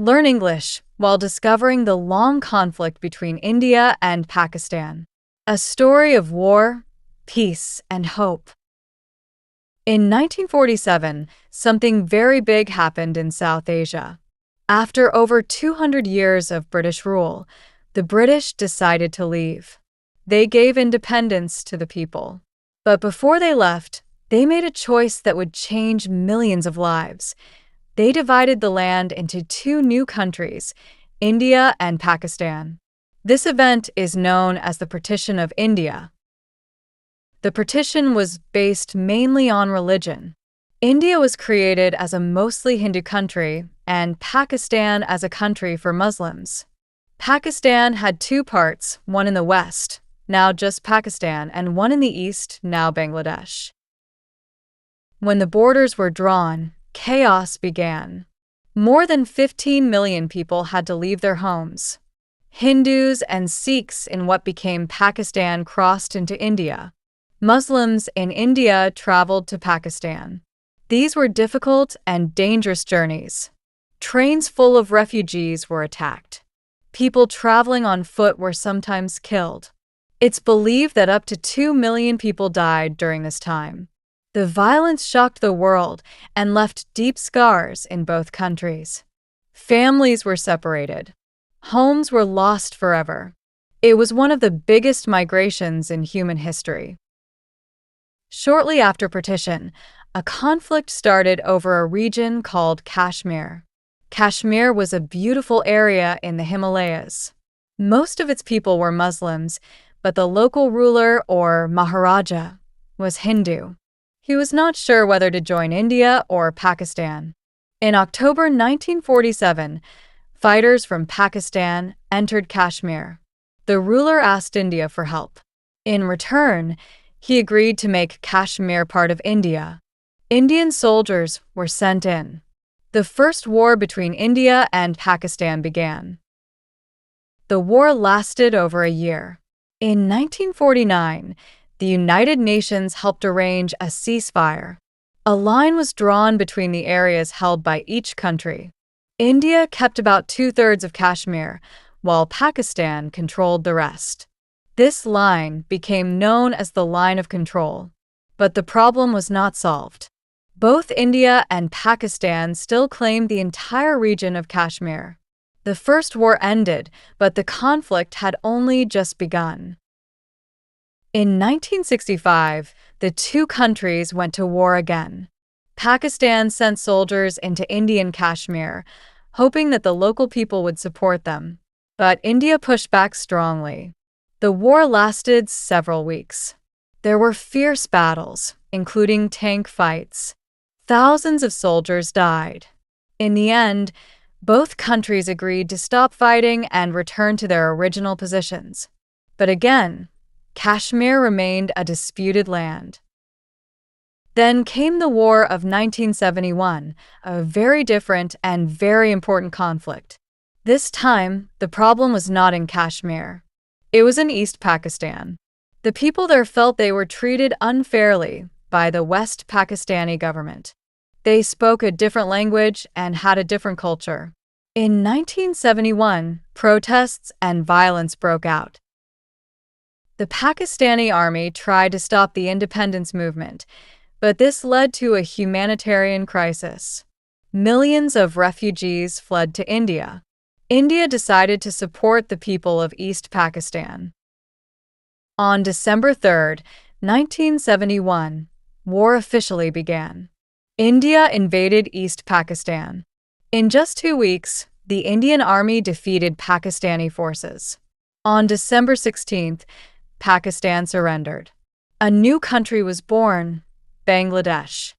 Learn English while discovering the long conflict between India and Pakistan. A story of war, peace, and hope. In 1947, something very big happened in South Asia. After over 200 years of British rule, the British decided to leave. They gave independence to the people. But before they left, they made a choice that would change millions of lives. They divided the land into two new countries, India and Pakistan. This event is known as the Partition of India. The partition was based mainly on religion. India was created as a mostly Hindu country, and Pakistan as a country for Muslims. Pakistan had two parts, one in the west, now just Pakistan, and one in the east, now Bangladesh. When the borders were drawn, chaos began. More than 15 million people had to leave their homes. Hindus and Sikhs in what became Pakistan crossed into India. Muslims in India traveled to Pakistan. These were difficult and dangerous journeys. Trains full of refugees were attacked. People traveling on foot were sometimes killed. It's believed that up to 2 million people died during this time. The violence shocked the world and left deep scars in both countries. Families were separated. Homes were lost forever. It was one of the biggest migrations in human history. Shortly after partition, a conflict started over a region called Kashmir. Kashmir was a beautiful area in the Himalayas. Most of its people were Muslims, but the local ruler, or Maharaja, was Hindu. He was not sure whether to join India or Pakistan. In October 1947, fighters from Pakistan entered Kashmir. The ruler asked India for help. In return, he agreed to make Kashmir part of India. Indian soldiers were sent in. The first war between India and Pakistan began. The war lasted over a year. In 1949, the United Nations helped arrange a ceasefire. A line was drawn between the areas held by each country. India kept about 2/3 of Kashmir, while Pakistan controlled the rest. This line became known as the Line of Control. But the problem was not solved. Both India and Pakistan still claimed the entire region of Kashmir. The first war ended, but the conflict had only just begun. In 1965, the two countries went to war again. Pakistan sent soldiers into Indian Kashmir, hoping that the local people would support them. But India pushed back strongly. The war lasted several weeks. There were fierce battles, including tank fights. Thousands of soldiers died. In the end, both countries agreed to stop fighting and return to their original positions. But again, Kashmir remained a disputed land. Then came the War of 1971, a very different and very important conflict. This time, the problem was not in Kashmir. It was in East Pakistan. The people there felt they were treated unfairly by the West Pakistani government. They spoke a different language and had a different culture. In 1971, protests and violence broke out. The Pakistani army tried to stop the independence movement, but this led to a humanitarian crisis. Millions of refugees fled to India. India decided to support the people of East Pakistan. On December 3, 1971, war officially began. India invaded East Pakistan. In just 2 weeks, the Indian Army defeated Pakistani forces. On December 16th, Pakistan surrendered. A new country was born, Bangladesh.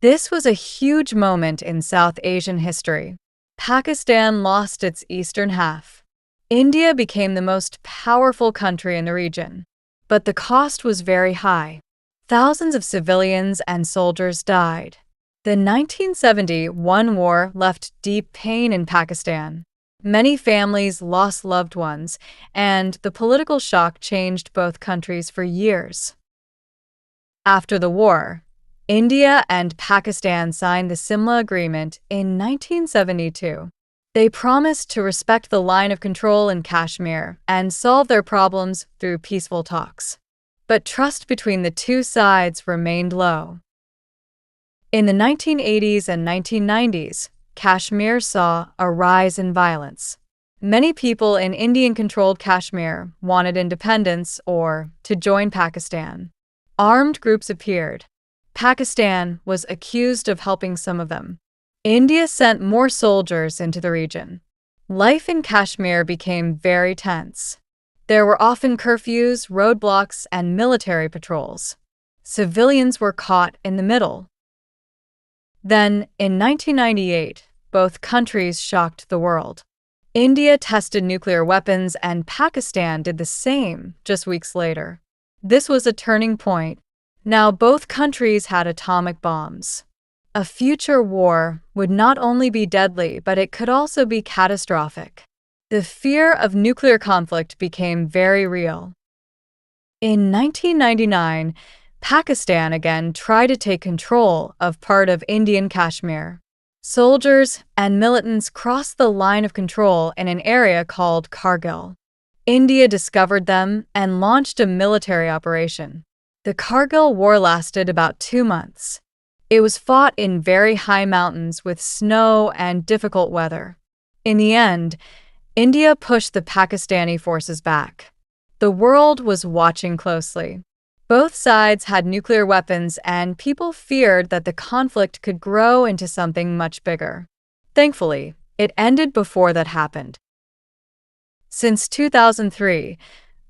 This was a huge moment in South Asian history. Pakistan lost its eastern half. India became the most powerful country in the region. But the cost was very high. Thousands of civilians and soldiers died. The 1971 war left deep pain in Pakistan. Many families lost loved ones, and the political shock changed both countries for years. After the war, India and Pakistan signed the Simla Agreement in 1972. They promised to respect the line of control in Kashmir and solve their problems through peaceful talks. But trust between the two sides remained low. In the 1980s and 1990s, Kashmir saw a rise in violence. Many people in Indian-controlled Kashmir wanted independence or to join Pakistan. Armed groups appeared. Pakistan was accused of helping some of them. India sent more soldiers into the region. Life in Kashmir became very tense. There were often curfews, roadblocks, and military patrols. Civilians were caught in the middle. Then, in 1998, both countries shocked the world. India tested nuclear weapons and Pakistan did the same just weeks later. This was a turning point. Now both countries had atomic bombs. A future war would not only be deadly, but it could also be catastrophic. The fear of nuclear conflict became very real. In 1999, Pakistan again tried to take control of part of Indian Kashmir. Soldiers and militants crossed the line of control in an area called Kargil. India discovered them and launched a military operation. The Kargil War lasted about 2 months. It was fought in very high mountains with snow and difficult weather. In the end, India pushed the Pakistani forces back. The world was watching closely. Both sides had nuclear weapons, and people feared that the conflict could grow into something much bigger. Thankfully, it ended before that happened. Since 2003,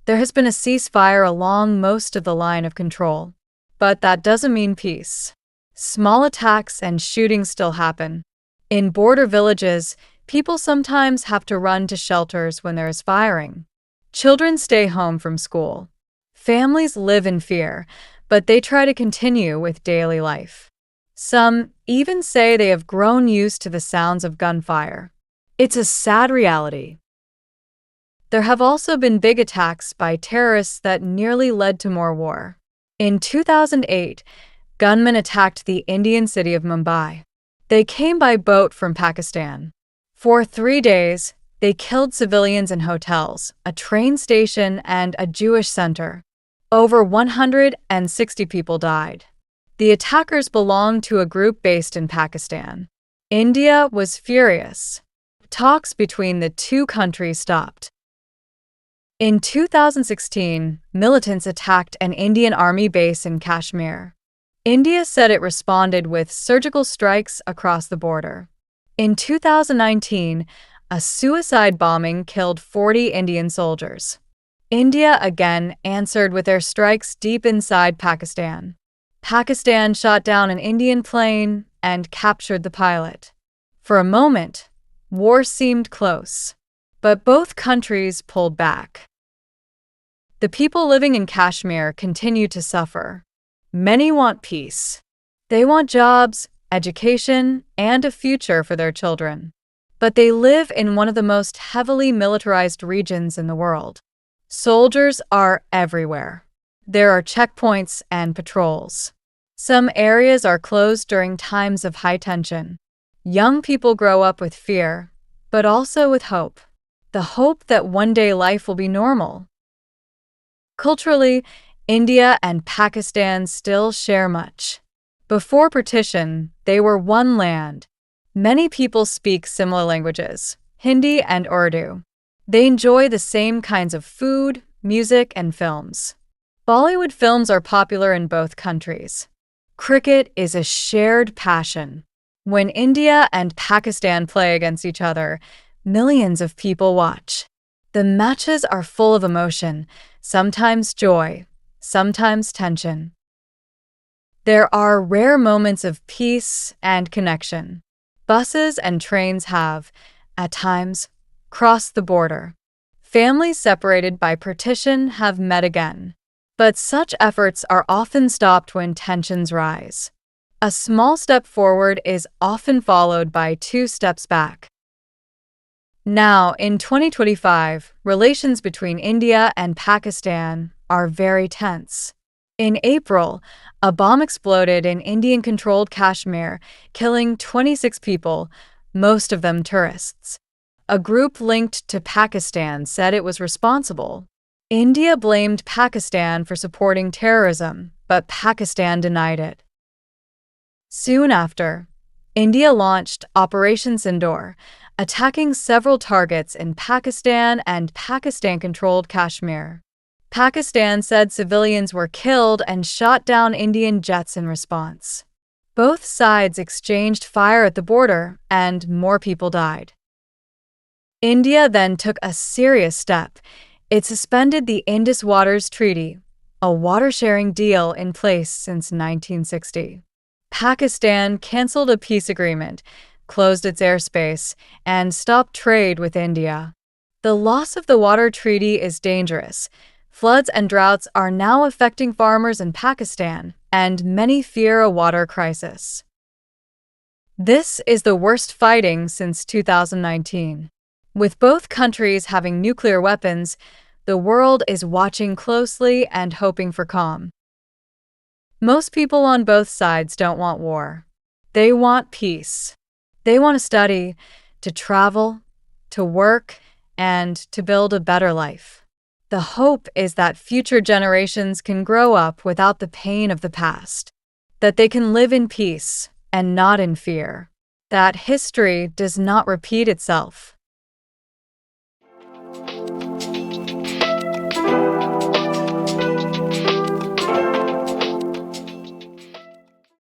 there has been a ceasefire along most of the line of control. But that doesn't mean peace. Small attacks and shootings still happen. In border villages, people sometimes have to run to shelters when there is firing. Children stay home from school. Families live in fear, but they try to continue with daily life. Some even say they have grown used to the sounds of gunfire. It's a sad reality. There have also been big attacks by terrorists that nearly led to more war. In 2008, gunmen attacked the Indian city of Mumbai. They came by boat from Pakistan. For 3 days, they killed civilians in hotels, a train station, and a Jewish center. Over 160 people died. The attackers belonged to a group based in Pakistan. India was furious. Talks between the two countries stopped. In 2016, militants attacked an Indian army base in Kashmir. India said it responded with surgical strikes across the border. In 2019, a suicide bombing killed 40 Indian soldiers. India again answered with airstrikes deep inside Pakistan. Pakistan shot down an Indian plane and captured the pilot. For a moment, war seemed close, but both countries pulled back. The people living in Kashmir continue to suffer. Many want peace. They want jobs, education, and a future for their children. But they live in one of the most heavily militarized regions in the world. Soldiers are everywhere. There are checkpoints and patrols. Some areas are closed during times of high tension. Young people grow up with fear, but also with hope. The hope that one day life will be normal. Culturally, India and Pakistan still share much. Before partition, they were one land. Many people speak similar languages, Hindi and Urdu. They enjoy the same kinds of food, music, and films. Bollywood films are popular in both countries. Cricket is a shared passion. When India and Pakistan play against each other, millions of people watch. The matches are full of emotion, sometimes joy, sometimes tension. There are rare moments of peace and connection. Buses and trains have, at times, crossed the border. Families separated by partition have met again. But such efforts are often stopped when tensions rise. A small step forward is often followed by 2 steps back. Now, in 2025, relations between India and Pakistan are very tense. In April, a bomb exploded in Indian-controlled Kashmir, killing 26 people, most of them tourists. A group linked to Pakistan said it was responsible. India blamed Pakistan for supporting terrorism, but Pakistan denied it. Soon after, India launched Operation Sindoor, attacking several targets in Pakistan and Pakistan-controlled Kashmir. Pakistan said civilians were killed and shot down Indian jets in response. Both sides exchanged fire at the border, and more people died. India then took a serious step. It suspended the Indus Waters Treaty, a water-sharing deal in place since 1960. Pakistan canceled a peace agreement, closed its airspace, and stopped trade with India. The loss of the water treaty is dangerous. Floods and droughts are now affecting farmers in Pakistan, and many fear a water crisis. This is the worst fighting since 2019. With both countries having nuclear weapons, the world is watching closely and hoping for calm. Most people on both sides don't want war. They want peace. They want to study, to travel, to work, and to build a better life. The hope is that future generations can grow up without the pain of the past, that they can live in peace and not in fear, that history does not repeat itself.